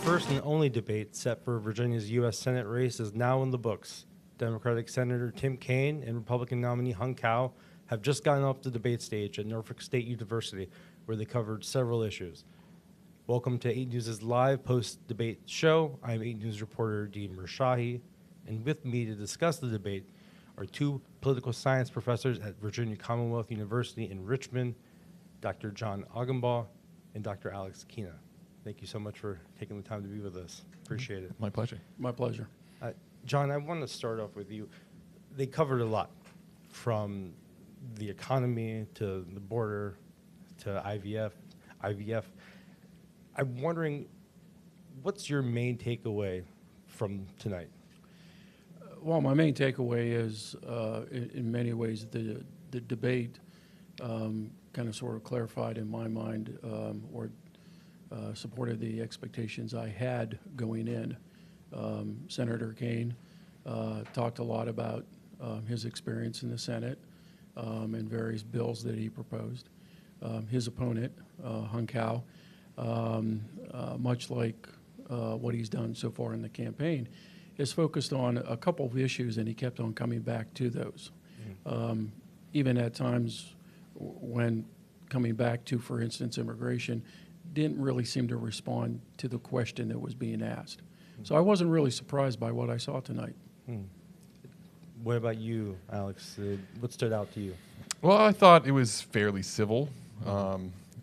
first and only debate set for Virginia's U.S. Senate race is now in the books. Democratic Senator Tim Kaine and Republican nominee Hung Cao have just gotten off the debate stage at Norfolk State University, where they covered several issues. Welcome to 8 News' live post-debate show. I'm 8 News reporter Dean Mershahi, and with me to discuss the debate are two political science professors at Virginia Commonwealth University in Richmond, Dr. John Augenbaugh and Dr. Alex Kaine. Thank you so much for taking the time to be with us. Appreciate it. My pleasure. My pleasure. John, I want to start off with you. They covered a lot, from the economy to the border to IVF. I'm wondering, what's your main takeaway from tonight? Well, my main takeaway is, in many ways, the debate kind of sort of clarified in my mind or supported the expectations I had going in. Senator Kaine talked a lot about his experience in the Senate and various bills that he proposed. His opponent, Hung Cao, much like what he's done so far in the campaign, is focused on a couple of issues, and he kept on coming back to those. Even at times when coming back to, for instance, immigration, didn't really seem to respond to the question that was being asked. So I wasn't really surprised by what I saw tonight. What about you, Alex? What stood out to you? Well, I thought it was fairly civil,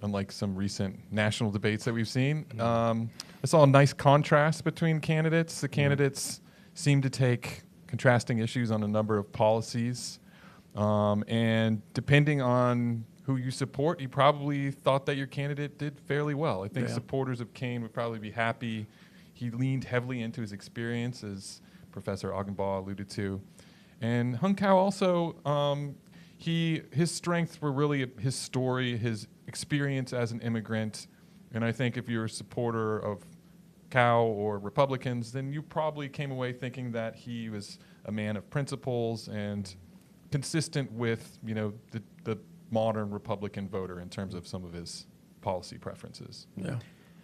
unlike some recent national debates that we've seen. I saw a nice contrast between candidates. The candidates seemed to take contrasting issues on a number of policies. And depending on who you support, you probably thought that your candidate did fairly well. I think supporters of Kaine would probably be happy. He leaned heavily into his experience, as Professor Augenbaugh alluded to. And Hung Cao also, his strengths were really his story, his experience as an immigrant. And I think if you're a supporter of Cao or Republicans, then you probably came away thinking that he was a man of principles and consistent with, the modern Republican voter in terms of some of his policy preferences. Yeah.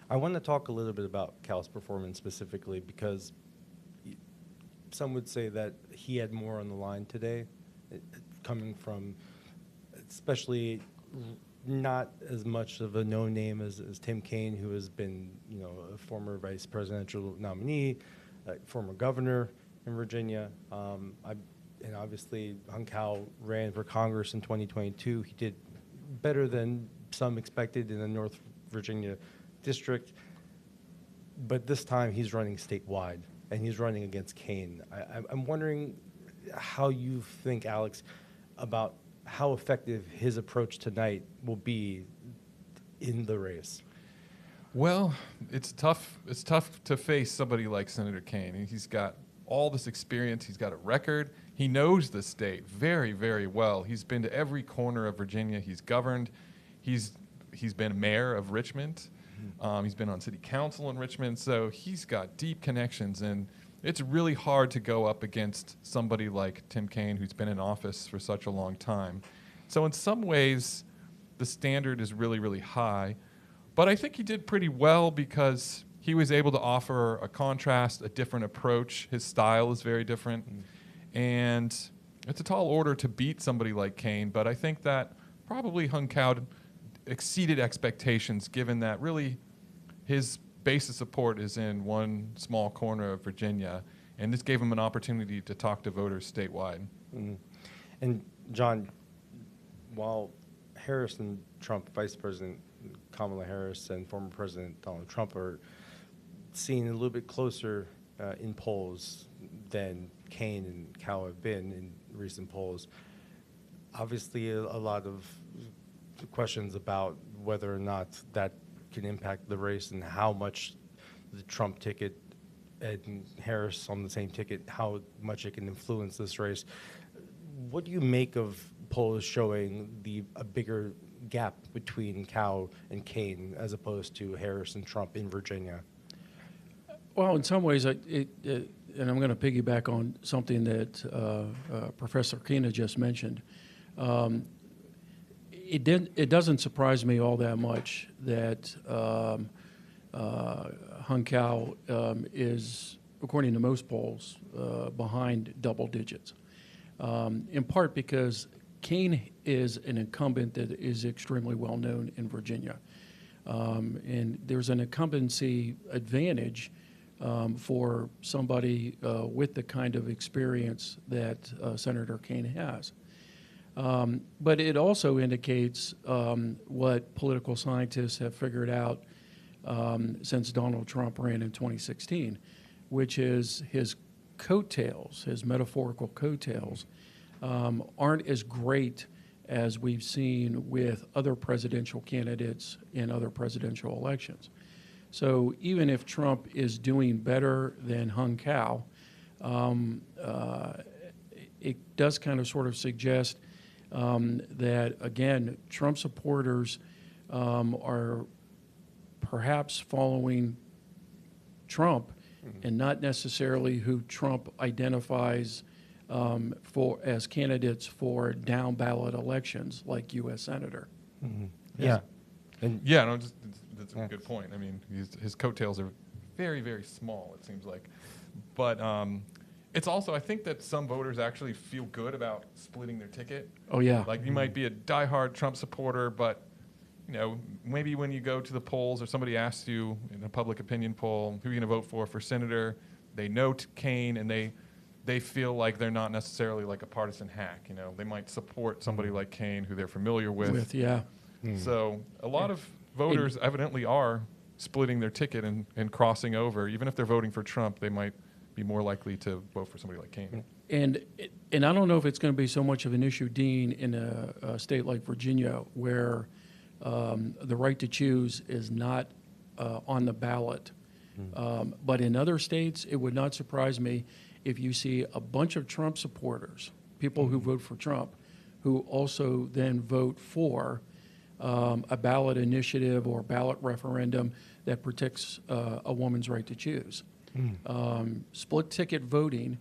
I want to talk a little bit about Cao's performance specifically, because some would say that he had more on the line today, coming from especially not as much of a known name as Tim Kaine, who has been, a former vice presidential nominee, former governor in Virginia. And obviously, Hung Cao ran for Congress in 2022. He did better than some expected in the North Virginia district, but this time he's running statewide, and he's running against Kaine. I'm wondering how you think, Alex, about how effective his approach tonight will be in the race. Well, it's tough to face somebody like Senator Kaine. He's got all this experience. He's got a record. He knows the state very, very well. He's been to every corner of Virginia. He's governed. He's been mayor of Richmond. He's been on city council in Richmond. So he's got deep connections, and it's really hard to go up against somebody like Tim Kaine, who's been in office for such a long time. So in some ways, the standard is really, really high. But I think he did pretty well because he was able to offer a contrast, a different approach. His style is very different. And it's a tall order to beat somebody like Kaine, but I think that probably Hung Cao exceeded expectations, given that really his base of support is in one small corner of Virginia, and this gave him an opportunity to talk to voters statewide. And John, while Harris and Trump, Vice President Kamala Harris and former President Donald Trump are seen a little bit closer in polls than Kaine and Cao have been in recent polls, obviously a lot of questions about whether or not that can impact the race and how much the Trump ticket and Harris on the same ticket, how much it can influence this race. What do you make of polls showing a bigger gap between Cao and Kaine as opposed to Harris and Trump in Virginia? Well, in some ways, and I'm going to piggyback on something that Professor Kaine just mentioned. It doesn't surprise me all that much that Hung Cao is, according to most polls, behind double digits, in part because Kaine is an incumbent that is extremely well known in Virginia. And there's an incumbency advantage for somebody with the kind of experience that Senator Kaine has. But it also indicates what political scientists have figured out since Donald Trump ran in 2016, which is his coattails, his metaphorical coattails, aren't as great as we've seen with other presidential candidates in other presidential elections. So even if Trump is doing better than Hung Cao, it does kind of sort of suggest that, again, Trump supporters are perhaps following Trump and not necessarily who Trump identifies for as candidates for down ballot elections like U.S. Senator. Yeah. And Yeah, no, that's a good point. I mean, his coattails are very, very small, it seems like. But it's also, I think that some voters actually feel good about splitting their ticket. Oh, yeah. Like you might be a diehard Trump supporter, but maybe when you go to the polls or somebody asks you in a public opinion poll who you're going to vote for senator, they note Kaine and they feel like they're not necessarily like a partisan hack. They might support somebody like Kaine who they're familiar with. Yeah. So a lot of voters evidently are splitting their ticket and crossing over. Even if they're voting for Trump, they might be more likely to vote for somebody like Kaine. And I don't know if it's going to be so much of an issue, Dean, in a state like Virginia, where the right to choose is not on the ballot. But in other states, it would not surprise me if you see a bunch of Trump supporters, people who vote for Trump, who also then vote for a ballot initiative or ballot referendum that protects a woman's right to choose. Split ticket voting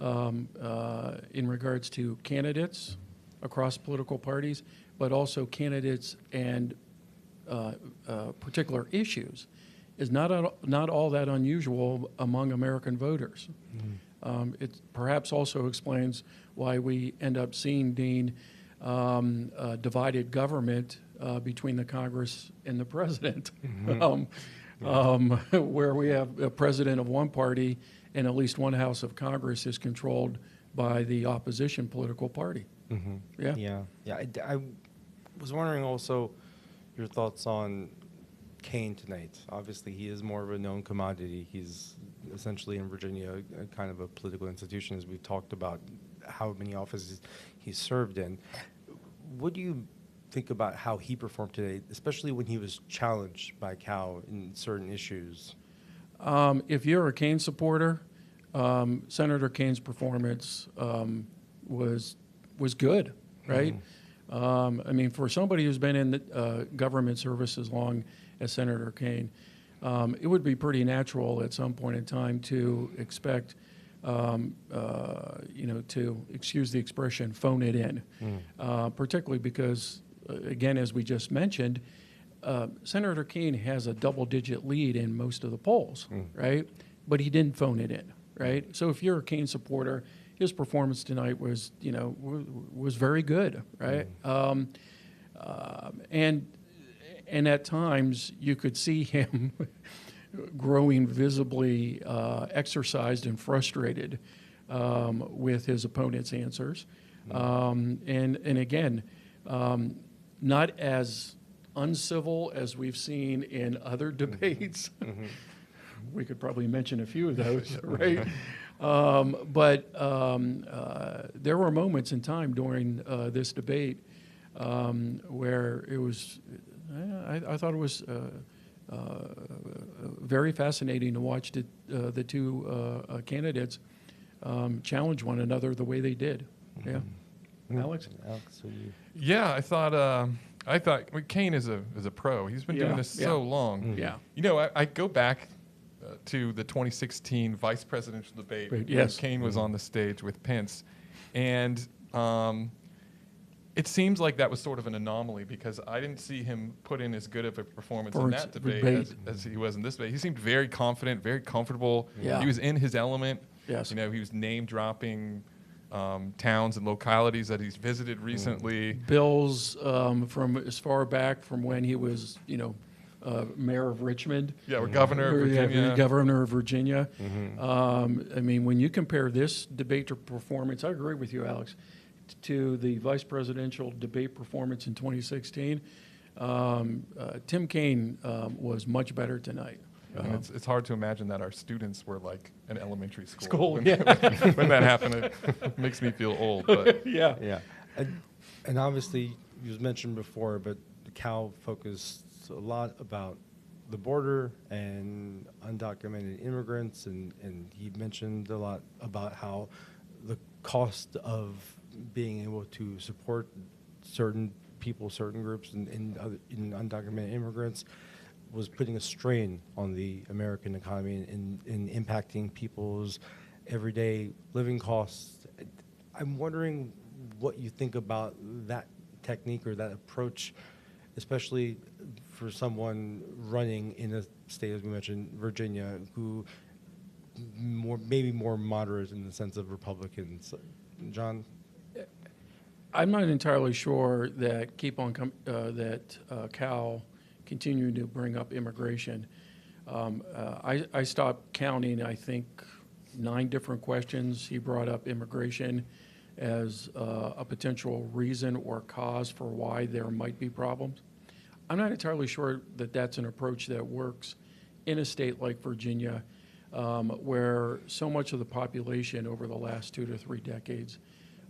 in regards to candidates across political parties, but also candidates and particular issues is not all that unusual among American voters. It perhaps also explains why we end up seeing, Dean, divided government between the Congress and the president, where we have a president of one party and at least one house of Congress is controlled by the opposition political party. Yeah. I was wondering also your thoughts on Kaine tonight. Obviously, he is more of a known commodity. He's essentially in Virginia a kind of a political institution, as we've talked about how many offices he's served in. What do you think about how he performed today, especially when he was challenged by Cao in certain issues? If you're a Kaine supporter, Senator Kaine's performance was good, right? I mean, for somebody who's been in the, government service as long as Senator Kaine, it would be pretty natural at some point in time to expect, to, excuse the expression, phone it in, particularly because, again, as we just mentioned, Senator Kaine has a double-digit lead in most of the polls, right? But he didn't phone it in, right? So if you're a Kaine supporter, his performance tonight was, was very good, right? And at times you could see him growing visibly exercised and frustrated with his opponent's answers, and again, not as uncivil as we've seen in other debates. We could probably mention a few of those, right? But there were moments in time during this debate where it was, I thought it was very fascinating to watch the two candidates challenge one another the way they did. Yeah. Alex? Yeah, I thought Kaine is a pro. He's been doing this so long. Yeah. I go back to the 2016 vice presidential debate. Yes. Kaine was on the stage with Pence, and It seems like that was sort of an anomaly because I didn't see him put in as good of a performance in Performance that debate debate. as he was in this debate. He seemed very confident, very comfortable. Yeah. He was in his element. Yes. You know, he was name dropping towns and localities that he's visited recently. Bills from as far back from when he was, mayor of Richmond. Yeah, we're governor of Or, yeah, Virginia. governor of Virginia. I mean, when you compare this debate to performance, I agree with you, Alex, to the vice presidential debate performance in 2016. Tim Kaine was much better tonight. And it's hard to imagine that our students were like in elementary school. School, when, yeah. when that happened, it makes me feel old. But Yeah. Yeah. And obviously, it was mentioned before, but Cal focused a lot about the border and undocumented immigrants, and he mentioned a lot about how the cost of being able to support certain people, certain groups, in undocumented immigrants was putting a strain on the American economy and impacting people's everyday living costs. I'm wondering what you think about that technique or that approach, especially for someone running in a state, as we mentioned, Virginia, who maybe more moderate in the sense of Republicans. John? I'm not entirely sure that Cal continuing to bring up immigration. I stopped counting, I think, 9 different questions. He brought up immigration as a potential reason or cause for why there might be problems. I'm not entirely sure that that's an approach that works in a state like Virginia, where so much of the population over the last 2 to 3 decades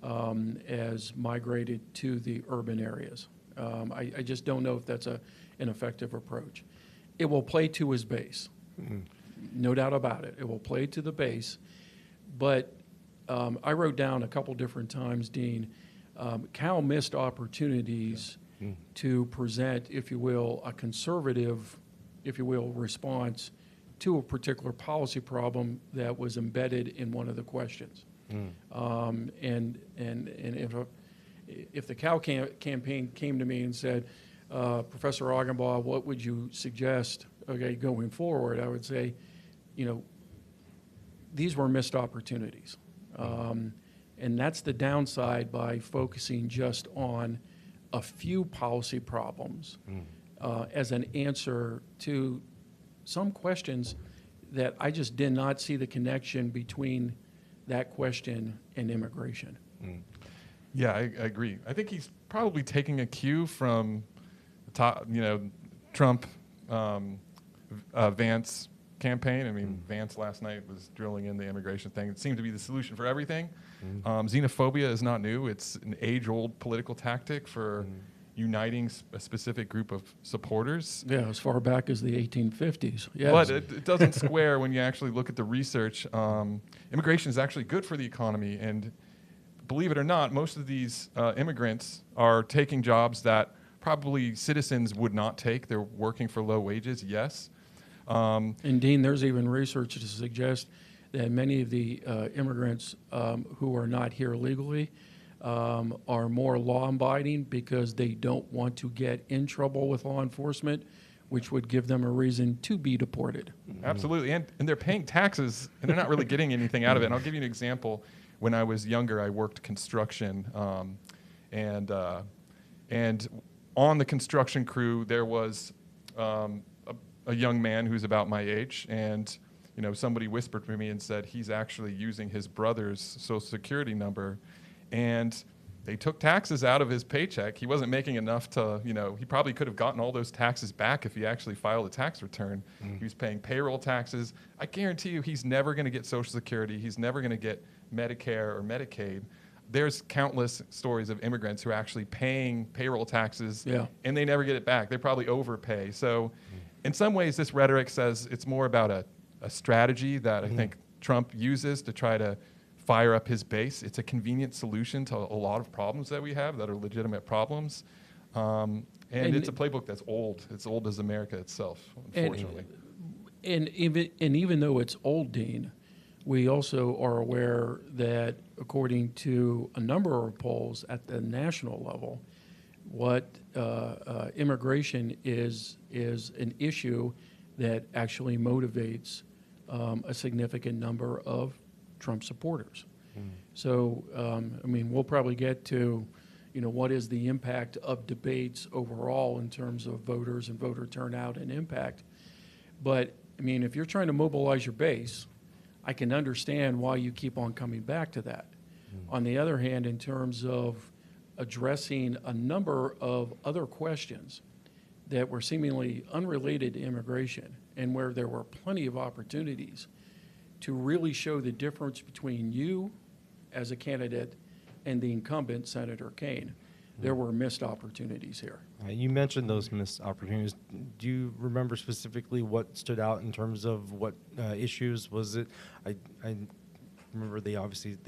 has migrated to the urban areas. I just don't know if that's an effective approach. It will play to his base, no doubt about it. It will play to the base, but I wrote down a couple different times, Dean, Cal missed opportunities to present, if you will, a conservative, if you will, response to a particular policy problem that was embedded in one of the questions. And if the Cal campaign came to me and said, Professor Augenbaugh, what would you suggest, going forward? I would say, these were missed opportunities. And that's the downside by focusing just on a few policy problems as an answer to some questions that I just did not see the connection between that question and immigration. yeah, I agree. I think he's probably taking a cue from Trump, Vance campaign. I mean, Vance last night was drilling in the immigration thing. It seemed to be the solution for everything. Xenophobia is not new. It's an age-old political tactic for uniting a specific group of supporters. Yeah, as far back as the 1850s. Yes. But it doesn't square when you actually look at the research. Immigration is actually good for the economy, and believe it or not, most of these immigrants are taking jobs that probably citizens would not take. They're working for low wages, yes. And Dean, there's even research to suggest that many of the immigrants who are not here legally are more law-abiding because they don't want to get in trouble with law enforcement, which would give them a reason to be deported. Absolutely, and they're paying taxes, and they're not really getting anything out of it. And I'll give you an example. When I was younger, I worked construction, and on the construction crew, there was a young man who's about my age, and somebody whispered to me and said he's actually using his brother's Social Security number, and they took taxes out of his paycheck. He wasn't making enough to, he probably could have gotten all those taxes back if he actually filed a tax return. He was paying payroll taxes. I guarantee you he's never going to get Social Security. He's never going to get Medicare or Medicaid. There's countless stories of immigrants who are actually paying payroll taxes, and they never get it back. They probably overpay. So in some ways, this rhetoric says it's more about a strategy that I think Trump uses to try to fire up his base. It's a convenient solution to a lot of problems that we have that are legitimate problems. And it's a playbook that's old. It's old as America itself, unfortunately. And even though it's old, Dean, We also are aware that according to a number of polls at the national level, what immigration is an issue that actually motivates a significant number of Trump supporters. So, I mean, we'll probably get to, what is the impact of debates overall in terms of voters and voter turnout and impact. But, I mean, if you're trying to mobilize your base, I can understand why you keep on coming back to that. On the other hand, in terms of addressing a number of other questions that were seemingly unrelated to immigration and where there were plenty of opportunities to really show the difference between you as a candidate and the incumbent, Senator Kaine, there were missed opportunities here. You mentioned those missed opportunities. Do you remember specifically what stood out in terms of what issues? Was it? I remember they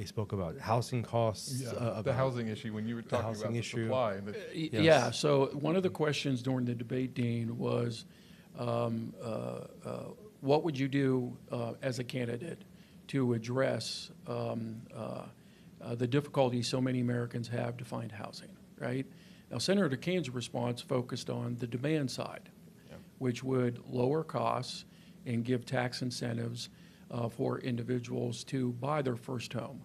spoke about housing costs. The housing issue when you were talking about the issue. supply. And Yes. Yeah, so one of the questions during the debate, Dean, was what would you do as a candidate to address the difficulty so many Americans have to find housing, right? Now, Senator Kaine's response focused on the demand side, which would lower costs and give tax incentives for individuals to buy their first home.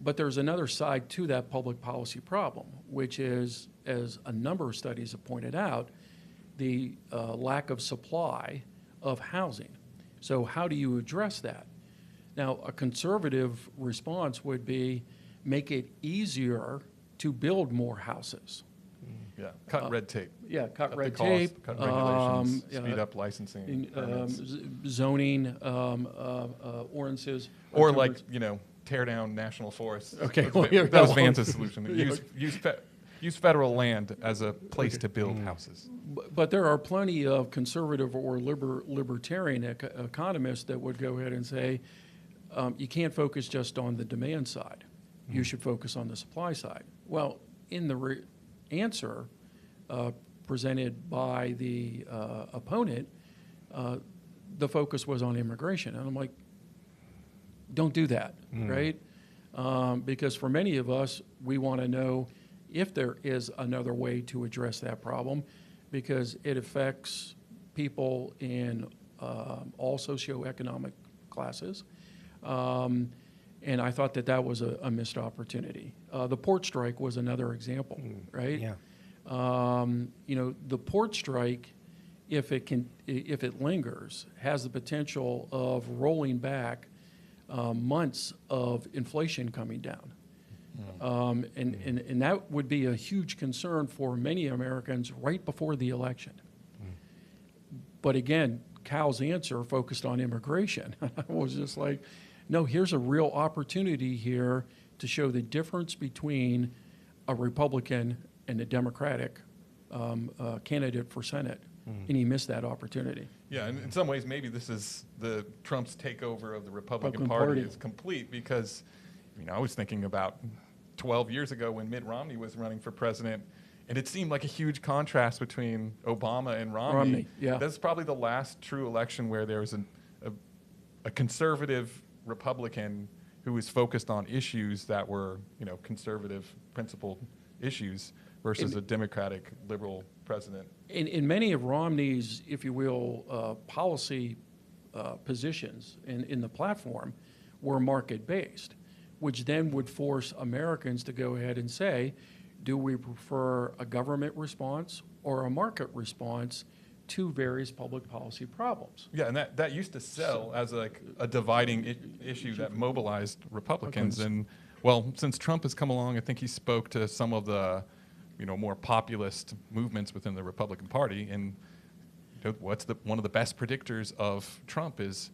But there's another side to that public policy problem, which is, as a number of studies have pointed out, the lack of supply of housing. So how do you address that? Now, a conservative response would be make it easier to build more houses. Yeah, cut red tape. Yeah, cut the red cost, tape. cut regulations, speed up licensing. permits. Zoning ordinances. Or like, tear down national forests. Okay, That well, yeah, was yeah. Vance's solution. Use federal land as a place to build houses. But there are plenty of conservative or libertarian economists that would go ahead and say, you can't focus just on the demand side. You should focus on the supply side. Well, in the answer presented by the opponent, the focus was on immigration. And I'm like, don't do that, right? Because for many of us, we want to know if there is another way to address that problem, because it affects people in all socioeconomic classes. And I thought that was a missed opportunity. The port strike was another example, right? Yeah. The port strike, if it lingers, has the potential of rolling back months of inflation coming down. And that would be a huge concern for many Americans right before the election. But again, Cao's answer focused on immigration. I was just like, no, here's a real opportunity here to show the difference between a Republican and a Democratic candidate for Senate. And he missed that opportunity. Yeah, and in some ways, maybe this is Trump's takeover of the Republican Republican Party Party. is complete because, I was thinking about 12 years ago when Mitt Romney was running for president, and it seemed like a huge contrast between Obama and Romney. Yeah. That's probably the last true election where there was a conservative Republican who was focused on issues that were, conservative principled issues versus a Democratic liberal president. In many of Romney's, if you will, policy positions in the platform were market-based, which then would force Americans to go ahead and say, do we prefer a government response or a market response to various public policy problems? Yeah, and that used to sell as a dividing issue that mobilized Republicans. And, well, since Trump has come along, I think he spoke to some of the more populist movements within the Republican Party. And one of the best predictors of Trump is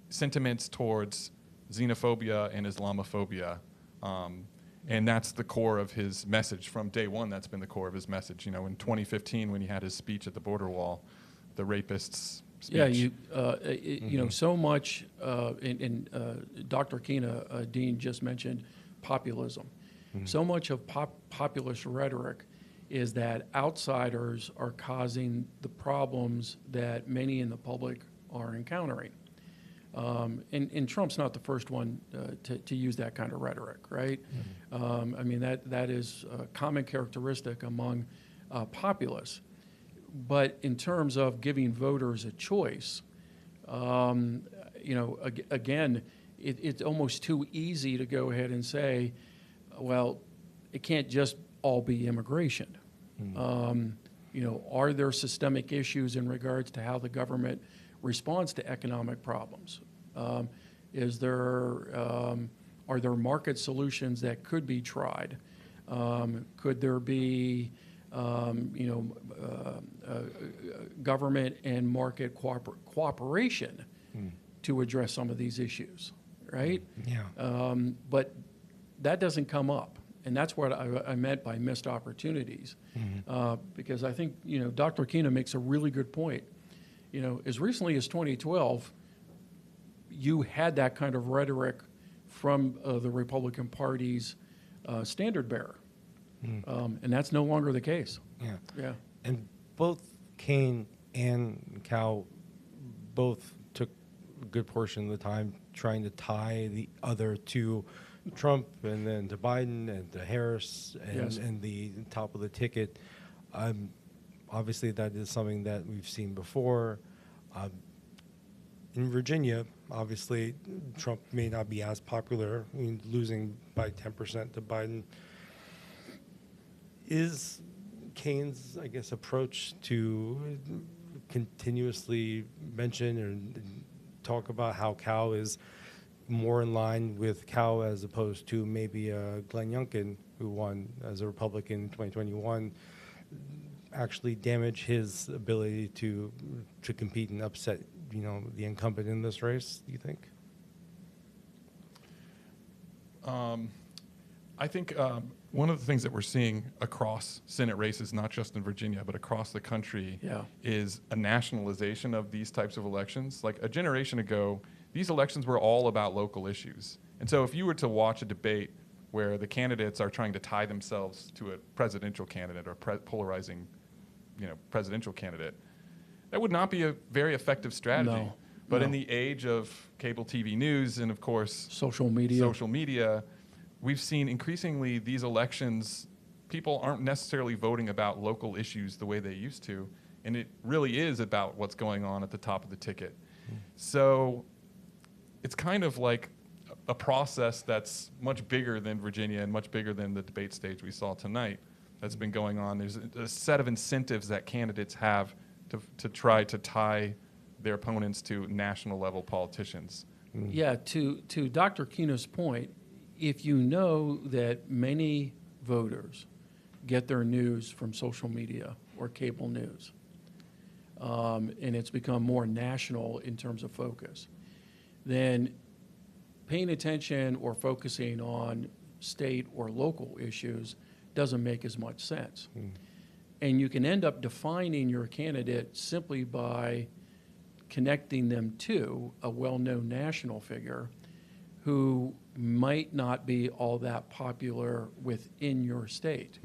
sentiments towards xenophobia and Islamophobia. And that's the core of his message from day one. That's been the core of his message. In 2015, when he had his speech at the border wall, the rapists' speech. Yeah, so much, and Dr. Kaine, Dean just mentioned populism. So much of populist rhetoric is that outsiders are causing the problems that many in the public are encountering. And Trump's not the first one to use that kind of rhetoric, right? I mean, that is a common characteristic among populists. But in terms of giving voters a choice, again, it's almost too easy to go ahead and say, well, it can't just all be immigration. Are there systemic issues in regards to how the government responds to economic problems? Are there market solutions that could be tried? Could there be government and market cooperation to address some of these issues, right? Yeah. But that doesn't come up. And that's what I meant by missed opportunities. Because I think, Dr. Kaine makes a really good point. As recently as 2012, you had that kind of rhetoric from the Republican Party's standard bearer. And that's no longer the case. Yeah. Yeah. And both Kaine and Cao both took a good portion of the time trying to tie the other to Trump and then to Biden and to Harris and the top of the ticket. Obviously, that is something that we've seen before. In Virginia, obviously, Trump may not be as popular, losing by 10% to Biden. Is Kaine's, I guess, approach to continuously mention and talk about how Cao is more in line with Cao as opposed to maybe Glenn Youngkin, who won as a Republican in 2021, actually damage his ability to compete and upset, the incumbent in this race, do you think? I think one of the things that we're seeing across Senate races, not just in Virginia, but across the country, is a nationalization of these types of elections. Like a generation ago, these elections were all about local issues. And so if you were to watch a debate where the candidates are trying to tie themselves to a presidential candidate or polarizing, presidential candidate, that would not be a very effective strategy. No, but in the age of cable TV news and, of course, social media, we've seen increasingly these elections, people aren't necessarily voting about local issues the way they used to, and it really is about what's going on at the top of the ticket. So it's kind of like a process that's much bigger than Virginia and much bigger than the debate stage we saw tonight that's been going on. There's a set of incentives that candidates have to try to tie their opponents to national level politicians. Yeah, to Dr. Kino's point, if you know that many voters get their news from social media or cable news, and it's become more national in terms of focus, then paying attention or focusing on state or local issues doesn't make as much sense. And you can end up defining your candidate simply by connecting them to a well-known national figure who might not be all that popular within your state.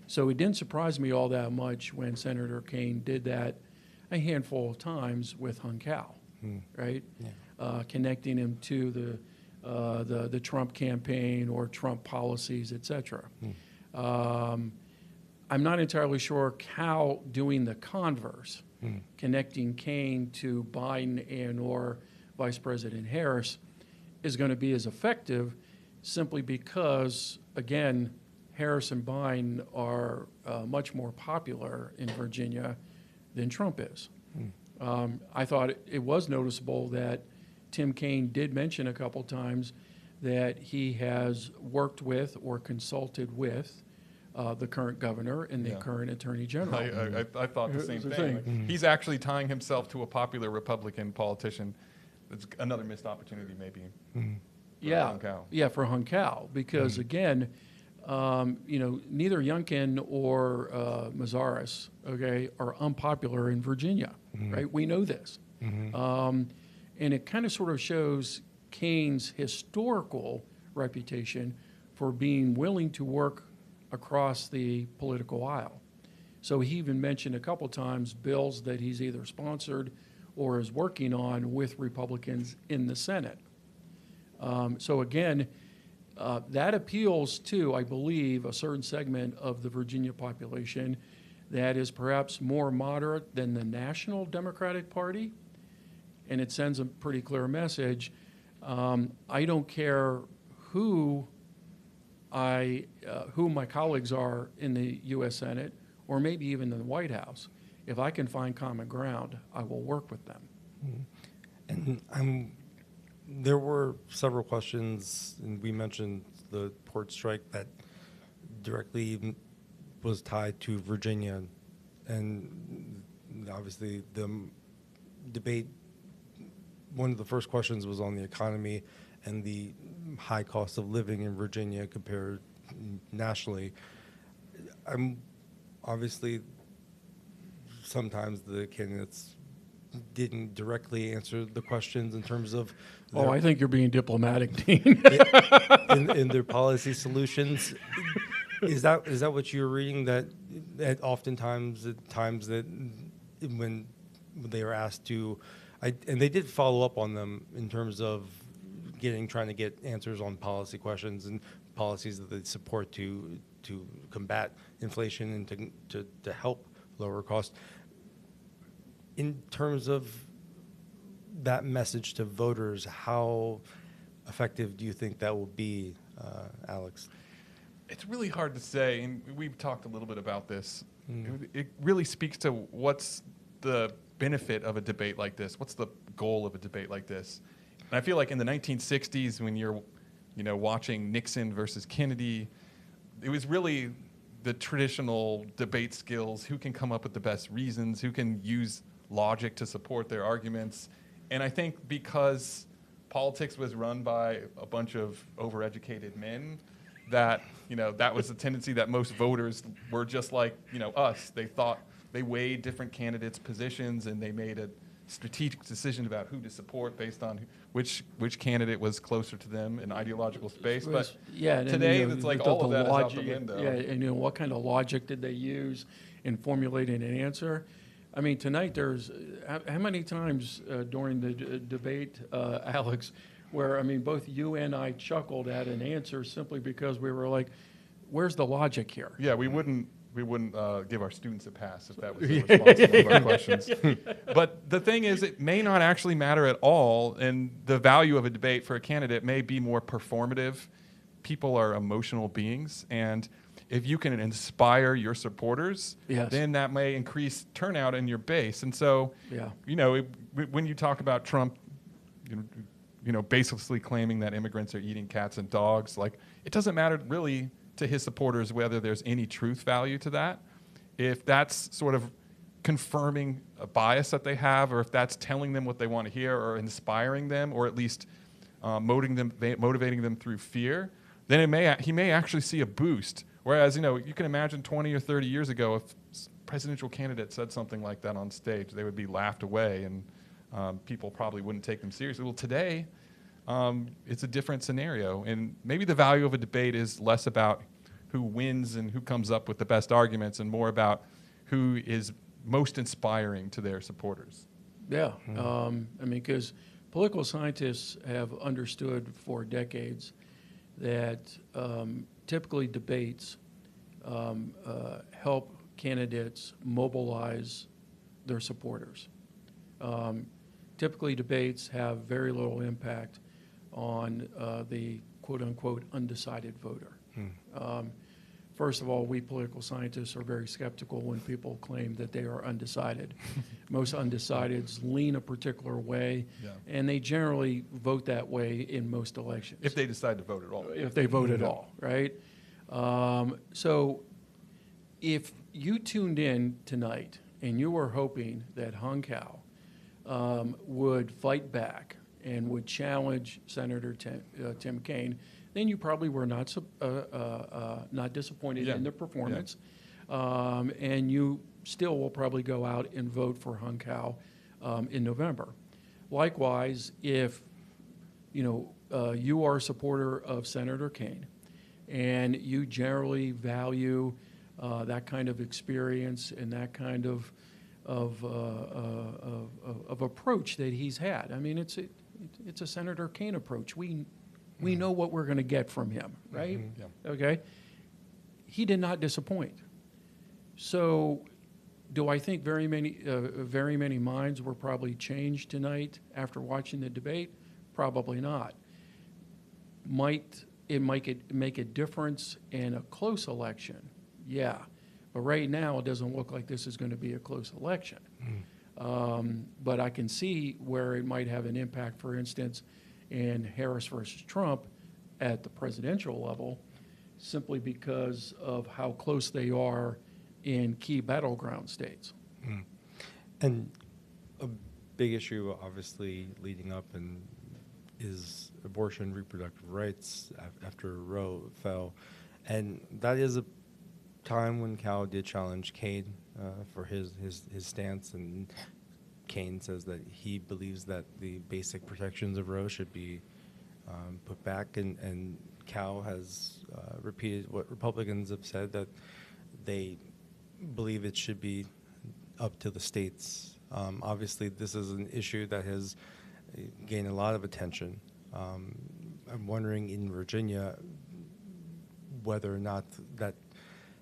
So it didn't surprise me all that much when Senator Kaine did that a handful of times with Cao, right? Yeah. Connecting him to the Trump campaign or Trump policies, et cetera. I'm not entirely sure Cao doing the converse, connecting Kaine to Biden and or Vice President Harris, is going to be as effective simply because, again, Harris and Biden are much more popular in Virginia than Trump is. I thought it was noticeable that Tim Kaine did mention a couple times that he has worked with or consulted with the current governor and the current attorney general. I thought the same It's a thing. thing. He's actually tying himself to a popular Republican politician. That's another missed opportunity, maybe. Yeah, Cao. yeah, for Cao, because again, neither Youngkin or Mazaris, okay, are unpopular in Virginia, right? We know this, and it kind of sort of shows Kaine's historical reputation for being willing to work across the political aisle. So he even mentioned a couple times bills that he's either sponsored or is working on with Republicans in the Senate. So again, that appeals to, I believe, a certain segment of the Virginia population that is perhaps more moderate than the National Democratic Party, and it sends a pretty clear message. I don't care who my colleagues are in the U.S. Senate, or maybe even in the White House. If I can find common ground, I will work with them. And there were several questions, and we mentioned the port strike that directly was tied to Virginia, and obviously the debate. One of the first questions was on the economy and the high cost of living in Virginia compared nationally. Obviously, sometimes the candidates didn't directly answer the questions in terms of I think you're being diplomatic, Dean. in their policy solutions. Is that what you're reading? That oftentimes at times that when they are asked to, and they did follow up on them in terms of trying to get answers on policy questions and policies that they support to combat inflation and to help lower costs. In terms of that message to voters, how effective do you think that will be, Alex? It's really hard to say, and we've talked a little bit about this. It really speaks to what's the benefit of a debate like this. What's the goal of a debate like this? And I feel like in the 1960s, when you're, watching Nixon versus Kennedy, it was really the traditional debate skills: who can come up with the best reasons, who can use logic to support their arguments. And I think because politics was run by a bunch of overeducated men, that that was a tendency that most voters were just like us. They weighed different candidates' positions, and they made a strategic decision about who to support based on which candidate was closer to them in ideological space. But today, it's like all of that is out the window. Yeah, and what kind of logic did they use in formulating an answer? I mean, tonight there's how many times during the debate, Alex, where both you and I chuckled at an answer simply because we were like, "Where's the logic here?" Yeah, we wouldn't give our students a pass if that was the response to one of our questions. But the thing is, it may not actually matter at all, and the value of a debate for a candidate may be more performative. People are emotional beings, and if you can inspire your supporters, then that may increase turnout in your base. And so, when you talk about Trump, basically claiming that immigrants are eating cats and dogs, like, it doesn't matter really to his supporters whether there's any truth value to that. If that's sort of confirming a bias that they have, or if that's telling them what they want to hear, or inspiring them, or at least motivating them through fear, then he may actually see a boost. Whereas, you can imagine 20 or 30 years ago, if presidential candidate said something like that on stage, they would be laughed away, and people probably wouldn't take them seriously. Well, today, it's a different scenario, and maybe the value of a debate is less about who wins and who comes up with the best arguments, and more about who is most inspiring to their supporters. Yeah, because political scientists have understood for decades that typically debates help candidates mobilize their supporters. Typically, debates have very little impact on the quote-unquote undecided voter. First of all, we political scientists are very skeptical when people claim that they are undecided. Most undecideds lean a particular way, and they generally vote that way in most elections. If they decide to vote at all. If they vote at all, right? So if you tuned in tonight and you were hoping that Hung Cao would fight back and would challenge Senator Tim Kaine, then you probably were not disappointed in the performance, and you still will probably go out and vote for Hung Cao in November. Likewise, if you are a supporter of Senator Kaine, and you generally value that kind of experience and that kind of of approach that he's had. I mean, it's a Senator Kaine approach. We know what we're going to get from him, right? Yeah. Okay. He did not disappoint. So, do I think very many minds were probably changed tonight after watching the debate? Probably not. Might it make a difference in a close election? Yeah. But right now, it doesn't look like this is going to be a close election. But I can see where it might have an impact, for instance, in Harris versus Trump at the presidential level, simply because of how close they are in key battleground states. And a big issue, obviously, leading up and is abortion, reproductive rights after Roe fell, and that is a time when Cao did challenge Kaine for his stance, and Kaine says that he believes that the basic protections of Roe should be put back, and Cao has repeated what Republicans have said, that they believe it should be up to the states. Obviously, this is an issue that has gained a lot of attention. I'm wondering in Virginia whether or not that,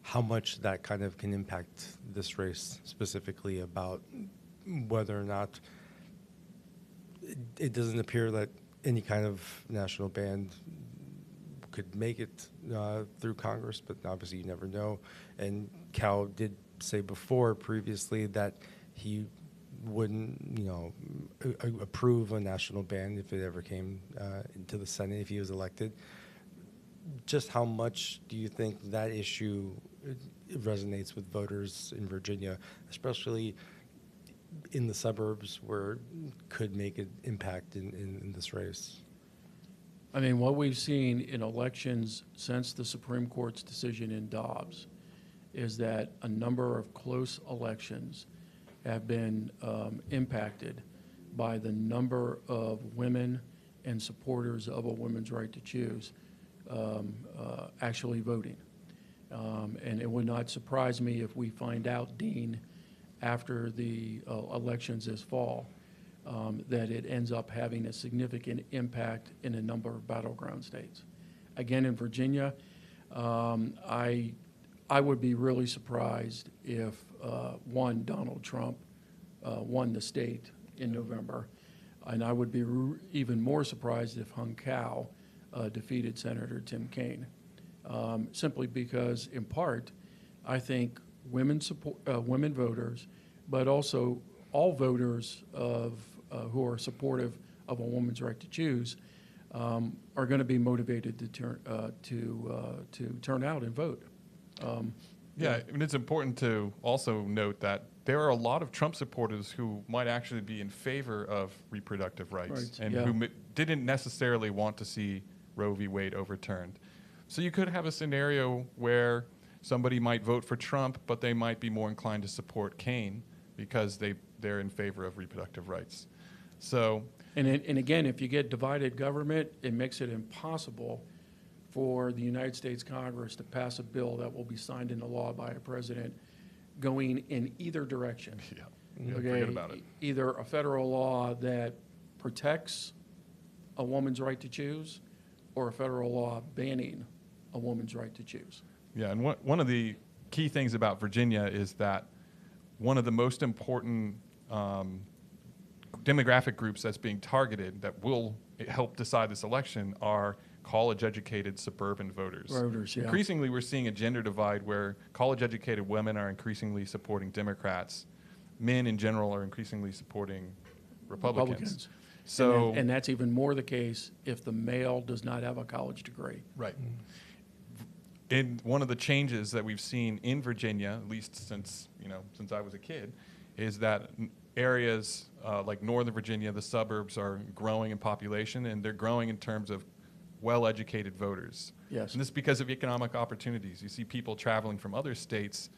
how much that kind of can impact this race specifically, about whether or not it doesn't appear that any kind of national ban could make it through Congress, but obviously you never know. And Cao did say previously that he wouldn't, approve a national ban if it ever came into the Senate if he was elected. Just how much do you think that issue resonates with voters in Virginia, especially in the suburbs where it could make an impact in this race? I mean, what we've seen in elections since the Supreme Court's decision in Dobbs is that a number of close elections have been impacted by the number of women and supporters of a woman's right to choose actually voting. And it would not surprise me if we find out, Dean, after the elections this fall, that it ends up having a significant impact in a number of battleground states. Again, in Virginia, I would be really surprised if, Donald Trump won the state in November, and I would be even more surprised if Hung Cao defeated Senator Tim Kaine, simply because, in part, I think women voters, but also all voters who are supportive of a woman's right to choose, are going to be motivated to turn out and vote. Yeah, I mean, it's important to also note that there are a lot of Trump supporters who might actually be in favor of reproductive rights, and who didn't necessarily want to see Roe v. Wade overturned. So you could have a scenario where somebody might vote for Trump, but they might be more inclined to support Kaine because they're in favor of reproductive rights. So, and again, if you get divided government, it makes it impossible for the United States Congress to pass a bill that will be signed into law by a president going in either direction. Forget about it. Either a federal law that protects a woman's right to choose, or a federal law banning a woman's right to choose. Yeah, and one of the key things about Virginia is that one of the most important demographic groups that's being targeted that will help decide this election are college-educated suburban voters. Increasingly, we're seeing a gender divide where college-educated women are increasingly supporting Democrats. Men in general are increasingly supporting Republicans. So, and that's even more the case if the male does not have a college degree. Right. And one of the changes that we've seen in Virginia, at least since I was a kid, is that areas like Northern Virginia, the suburbs, are growing in population, and they're growing in terms of well-educated voters. Yes. And this is because of economic opportunities. You see people traveling from other states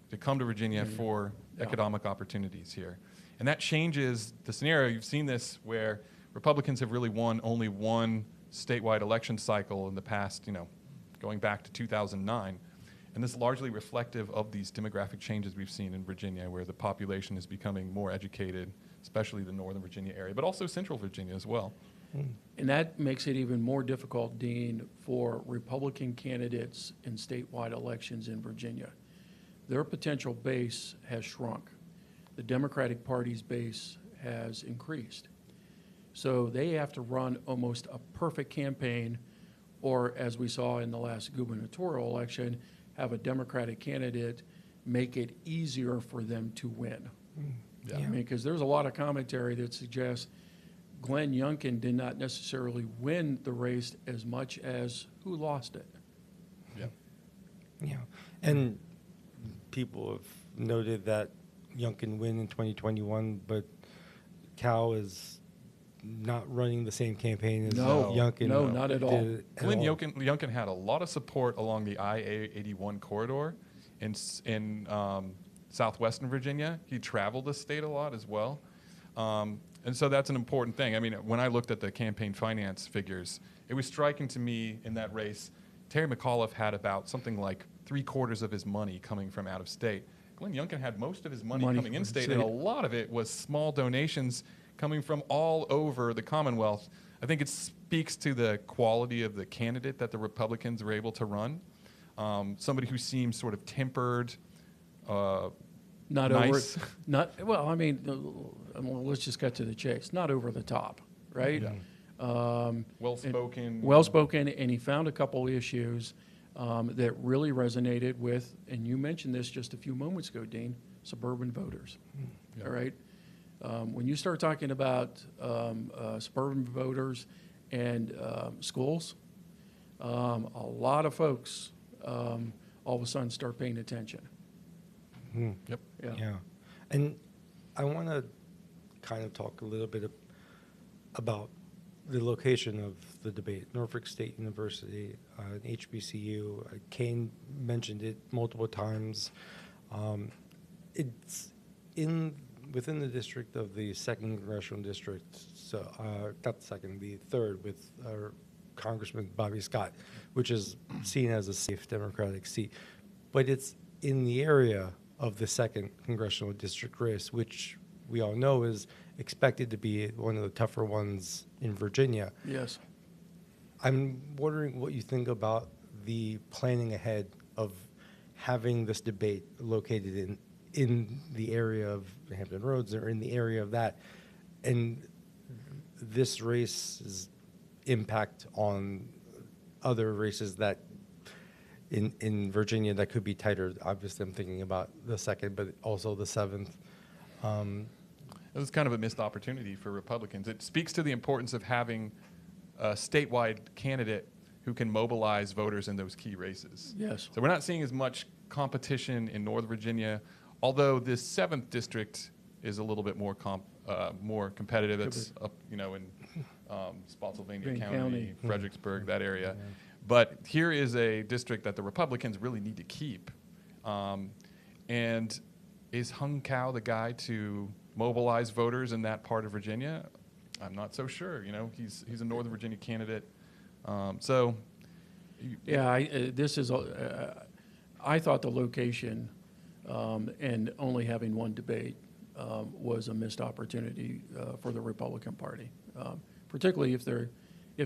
to come to Virginia for economic opportunities here. And that changes the scenario. You've seen this where Republicans have really won only one statewide election cycle in the past, going back to 2009. And this is largely reflective of these demographic changes we've seen in Virginia, where the population is becoming more educated, especially the Northern Virginia area, but also Central Virginia as well. And that makes it even more difficult, Dean, for Republican candidates in statewide elections in Virginia. Their potential base has shrunk. The Democratic Party's base has increased. So they have to run almost a perfect campaign, or as we saw in the last gubernatorial election, have a Democratic candidate make it easier for them to win. Yeah. I mean, because there's a lot of commentary that suggests Glenn Youngkin did not necessarily win the race as much as who lost it. Yeah. Yeah, and people have noted that Youngkin win in 2021, but Cao is not running the same campaign as No, Youngkin. no, not at all. did at Glenn all. Youngkin had a lot of support along the I-81 corridor in southwestern Virginia. He traveled the state a lot as well. And so that's an important thing. I mean, when I looked at the campaign finance figures, it was striking to me in that race, Terry McAuliffe had about something like 3/4 of his money coming from out of state. Glenn Youngkin had most of his money coming in state, and a lot of it was small donations coming from all over the Commonwealth. I think it speaks to the quality of the candidate that the Republicans were able to run. Somebody who seems sort of tempered, Not nice. over, not, well, I mean, let's just cut to the chase. Not over the top, right? Yeah. Well-spoken. Well-spoken, and he found a couple issues that really resonated with, and you mentioned this just a few moments ago, Dean, suburban voters. Yeah. All right? When you start talking about suburban voters and schools, a lot of folks all of a sudden start paying attention. Yep. Yeah, and I want to kind of talk a little bit about the location of the debate. Norfolk State University, an HBCU. Kaine mentioned it multiple times. It's within the district of the 2nd Congressional District, so not the 2nd, the 3rd, with Congressman Bobby Scott, which is seen as a safe Democratic seat. But it's in the area of the 2nd Congressional District race, which we all know is expected to be one of the tougher ones in Virginia. Yes. I'm wondering what you think about the planning ahead of having this debate located in the area of Hampton Roads or in the area of that, and this race's impact on other races that in Virginia that could be tighter. Obviously, I'm thinking about the 2nd, but also the 7th. It was kind of a missed opportunity for Republicans. It speaks to the importance of having a statewide candidate who can mobilize voters in those key races. Yes. So we're not seeing as much competition in Northern Virginia, although this 7th district is a little bit more more competitive. It's up, in Spotsylvania Greene County, County. Fredericksburg, that area. But here is a district that the Republicans really need to keep. And is Hung Cao the guy to mobilize voters in that part of Virginia? I'm not so sure. He's a Northern Virginia candidate. Yeah, I thought the location and only having one debate was a missed opportunity for the Republican Party, particularly if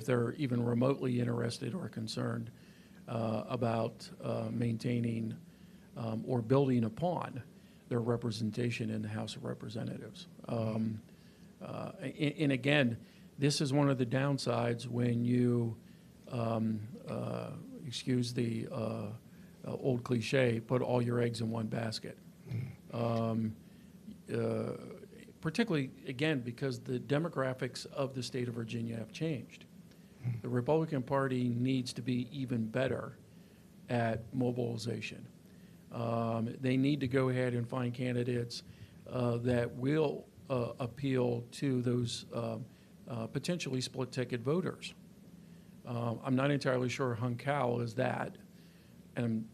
they're even remotely interested or concerned about maintaining or building upon their representation in the House of Representatives. And again, this is one of the downsides when you, excuse the old cliche, put all your eggs in one basket. Particularly, again, because the demographics of the state of Virginia have changed. The Republican Party needs to be even better at mobilization. They need to go ahead and find candidates that will appeal to those potentially split-ticket voters. I'm not entirely sure Hung Cao is that, and I'm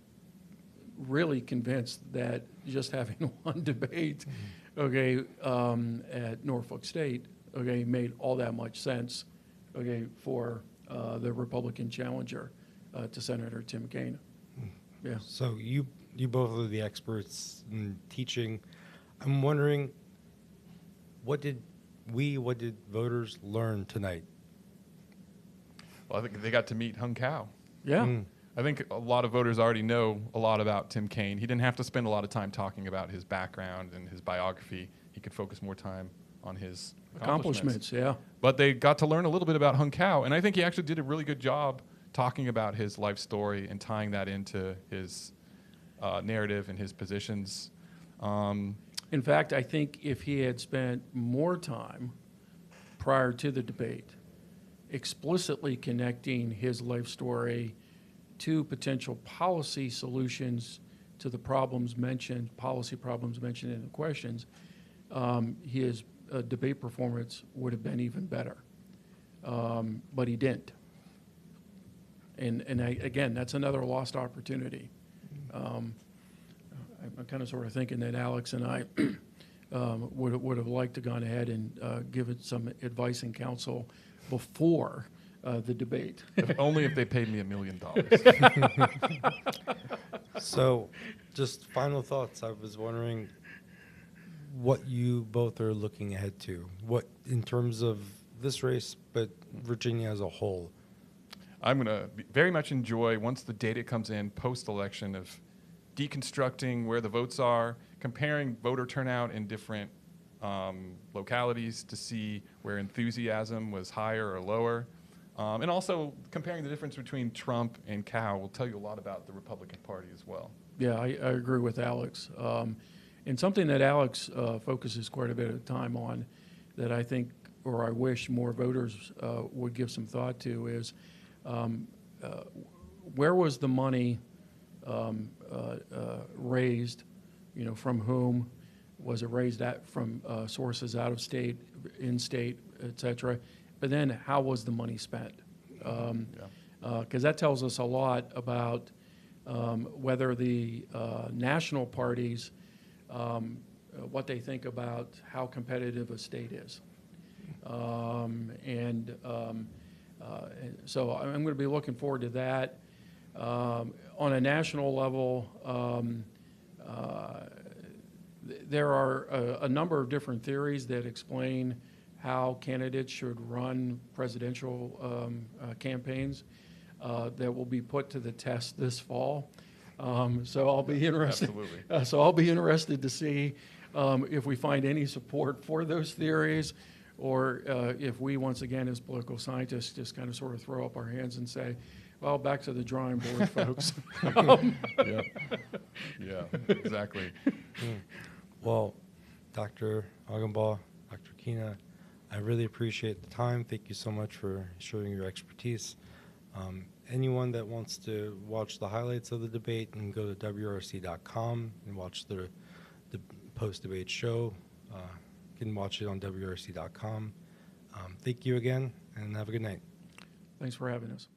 really convinced that just having one debate, okay, at Norfolk State, okay, made all that much sense, okay, for the Republican challenger to Senator Tim Kaine. Yeah. So you both are the experts in teaching. I'm wondering, what did voters learn tonight? Well, I think they got to meet Hung Cao. Yeah. Mm. I think a lot of voters already know a lot about Tim Kaine. He didn't have to spend a lot of time talking about his background and his biography. He could focus more time on his accomplishments. Yeah. But they got to learn a little bit about Hung Cao, and I think he actually did a really good job talking about his life story and tying that into his narrative and his positions. In fact, I think if he had spent more time prior to the debate explicitly connecting his life story to potential policy solutions to the problems mentioned, policy problems mentioned in the questions, his debate performance would have been even better. But he didn't. And again, that's another lost opportunity. I'm kind of sort of thinking that Alex and I would have liked to gone ahead and given some advice and counsel before the debate. Only if they paid me $1 million. So, just final thoughts. I was wondering what you both are looking ahead to. What, in terms of this race, but Virginia as a whole? I'm going to very much enjoy, once the data comes in post-election, of deconstructing where the votes are, comparing voter turnout in different localities to see where enthusiasm was higher or lower. And also comparing the difference between Trump and Cao will tell you a lot about the Republican Party as well. Yeah, I agree with Alex. And something that Alex focuses quite a bit of time on that I think, or I wish more voters would give some thought to is where was the money raised, from whom? Was it raised from sources out of state, in state, et cetera? But then how was the money spent? Because that tells us a lot about whether the national parties, what they think about how competitive a state is. So I'm going to be looking forward to that. On a national level, there are a number of different theories that explain how candidates should run presidential campaigns that will be put to the test this fall. So I'll be interested. Absolutely. So I'll be interested to see if we find any support for those theories, or if we, once again, as political scientists, just kind of sort of throw up our hands and say, well, back to the drawing board, folks. Yeah, exactly. Well, Dr. Augenbaugh, Dr. Kaine, I really appreciate the time. Thank you so much for showing your expertise. Anyone that wants to watch the highlights of the debate can go to WRC.com and watch the post-debate show. You can watch it on WRC.com. Thank you again, and have a good night. Thanks for having us.